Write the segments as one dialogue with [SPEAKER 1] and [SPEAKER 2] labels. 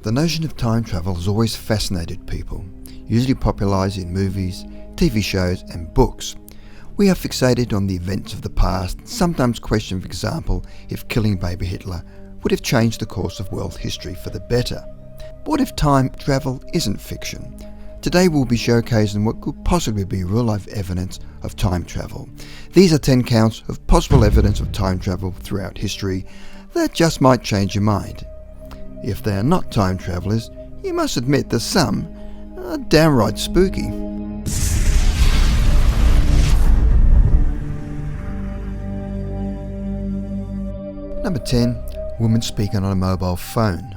[SPEAKER 1] The notion of time travel has always fascinated people, usually popularised in movies, TV shows and books. We are fixated on the events of the past, sometimes question, for example, if killing baby Hitler would have changed the course of world history for the better. What if time travel isn't fiction? Today we'll be showcasing what could possibly be real-life evidence of time travel. These are 10 counts of possible evidence of time travel throughout history that just might change your mind. If they are not time travellers, you must admit that some are downright spooky. Number 10. Woman speaking on a mobile phone.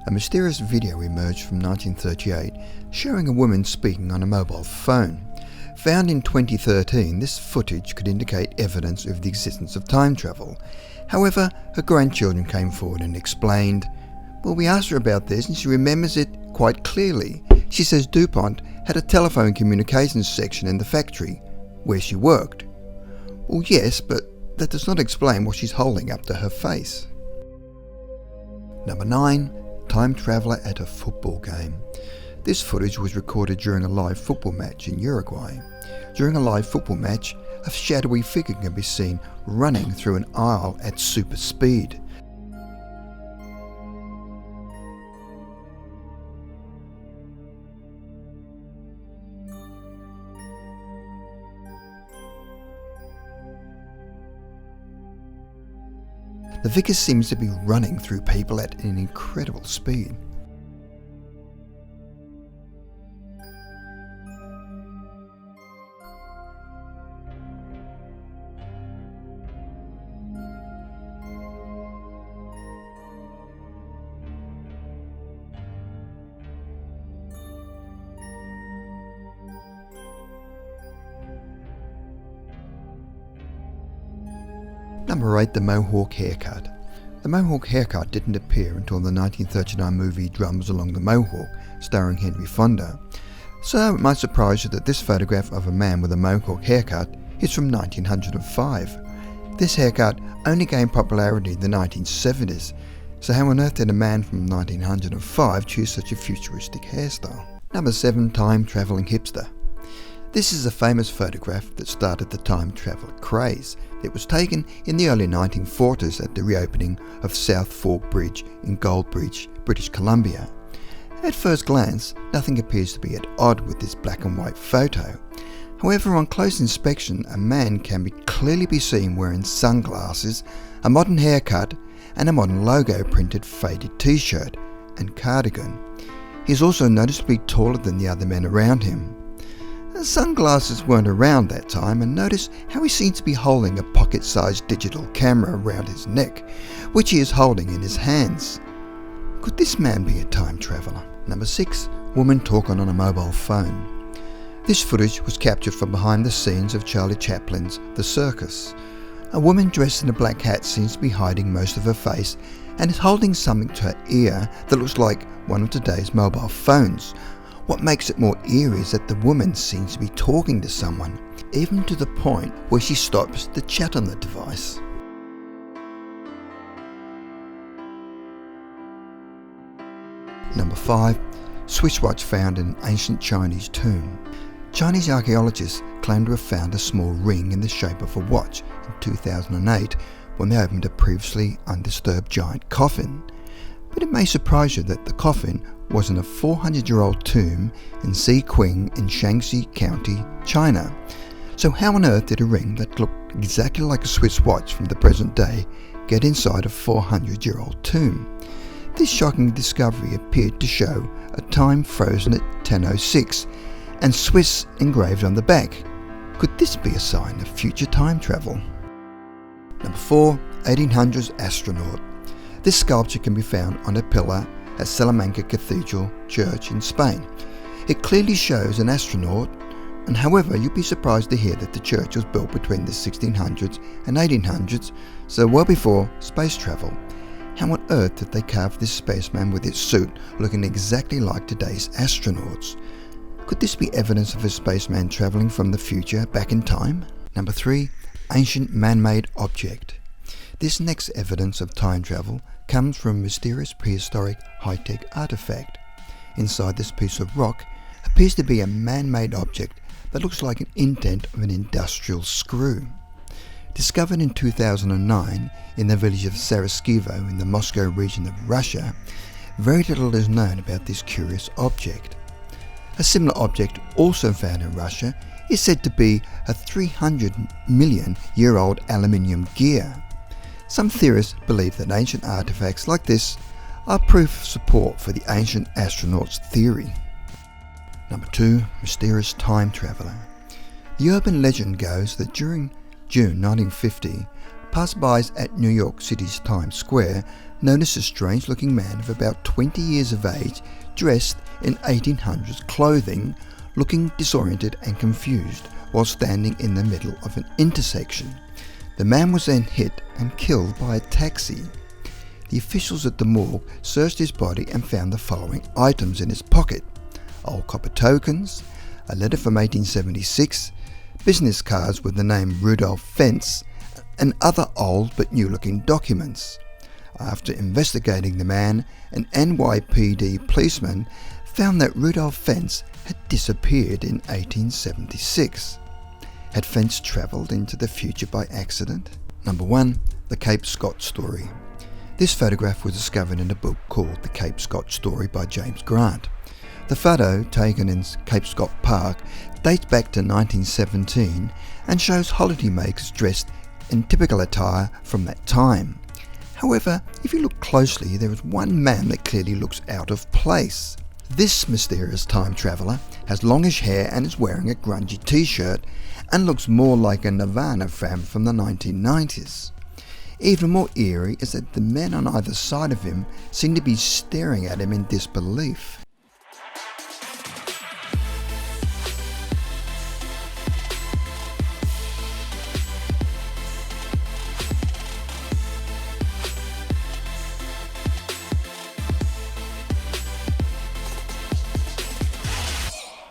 [SPEAKER 1] A mysterious video emerged from 1938 showing a woman speaking on a mobile phone. Found in 2013, this footage could indicate evidence of the existence of time travel. However, her grandchildren came forward and explained, "Well, we asked her about this and she remembers it quite clearly. She says DuPont had a telephone communications section in the factory where she worked." Well, yes, but that does not explain what she's holding up to her face. Number 9. Time traveller at a football game. This footage was recorded during a live football match in Uruguay. During a live football match, a shadowy figure can be seen running through an aisle at super speed. The figure seems to be running through people at an incredible speed. Number 8. The Mohawk haircut. The Mohawk haircut didn't appear until the 1939 movie Drums Along the Mohawk, starring Henry Fonda. So it might surprise you that this photograph of a man with a Mohawk haircut is from 1905. This haircut only gained popularity in the 1970s, so how on earth did a man from 1905 choose such a futuristic hairstyle? Number 7. Time travelling hipster. This is a famous photograph that started the time travel craze. It was taken in the early 1940s at the reopening of South Fork Bridge in Goldbridge, British Columbia. At first glance, nothing appears to be at odds with this black and white photo. However, on close inspection, a man can clearly be seen wearing sunglasses, a modern haircut, and a modern logo printed faded t-shirt and cardigan. He is also noticeably taller than the other men around him. Sunglasses weren't around that time, and notice how he seems to be holding a pocket-sized digital camera around his neck, which he is holding in his hands. Could this man be a time traveller? Number 6. Woman talking on a mobile phone. This footage was captured from behind the scenes of Charlie Chaplin's The Circus. A woman dressed in a black hat seems to be hiding most of her face and is holding something to her ear that looks like one of today's mobile phones. What makes it more eerie is that the woman seems to be talking to someone, even to the point where she stops to chat on the device. Number 5. Swiss watch found in an ancient Chinese tomb. Chinese archaeologists claim to have found a small ring in the shape of a watch in 2008 when they opened a previously undisturbed giant coffin. But it may surprise you that the coffin was in a 400-year-old tomb in Ziqing in Shaanxi County, China. So how on earth did a ring that looked exactly like a Swiss watch from the present day get inside a 400-year-old tomb? This shocking discovery appeared to show a time frozen at 10:06 and Swiss engraved on the back. Could this be a sign of future time travel? Number 4. 1800s astronaut. This sculpture can be found on a pillar at Salamanca Cathedral Church in Spain. It clearly shows an astronaut, and however, you'd be surprised to hear that the church was built between the 1600s and 1800s, so well before space travel. How on earth did they carve this spaceman with his suit looking exactly like today's astronauts? Could this be evidence of a spaceman travelling from the future back in time? Number 3. Ancient man-made object. This next evidence of time travel comes from a mysterious prehistoric high-tech artifact. Inside this piece of rock appears to be a man-made object that looks like an indent of an industrial screw. Discovered in 2009 in the village of Sarajevo in the Moscow region of Russia, very little is known about this curious object. A similar object also found in Russia is said to be a 300 million year old aluminium gear. Some theorists believe that ancient artifacts like this are proof of support for the ancient astronauts theory. Number 2. Mysterious time traveller. The urban legend goes that during June 1950, passersby at New York City's Times Square noticed a strange-looking man of about 20 years of age, dressed in 1800s clothing, looking disoriented and confused while standing in the middle of an intersection. The man was then hit and killed by a taxi. The officials at the morgue searched his body and found the following items in his pocket: old copper tokens, a letter from 1876, business cards with the name Rudolph Fentz, and other old but new-looking documents. After investigating the man, an NYPD policeman found that Rudolph Fentz had disappeared in 1876. Had Fentz travelled into the future by accident? Number 1. The Cape Scott Story. This photograph was discovered in a book called The Cape Scott Story by James Grant. The photo, taken in Cape Scott Park, dates back to 1917 and shows holidaymakers dressed in typical attire from that time. However, if you look closely, there is one man that clearly looks out of place. This mysterious time traveller has longish hair and is wearing a grungy t-shirt and looks more like a Nirvana fan from the 1990s. Even more eerie is that the men on either side of him seem to be staring at him in disbelief.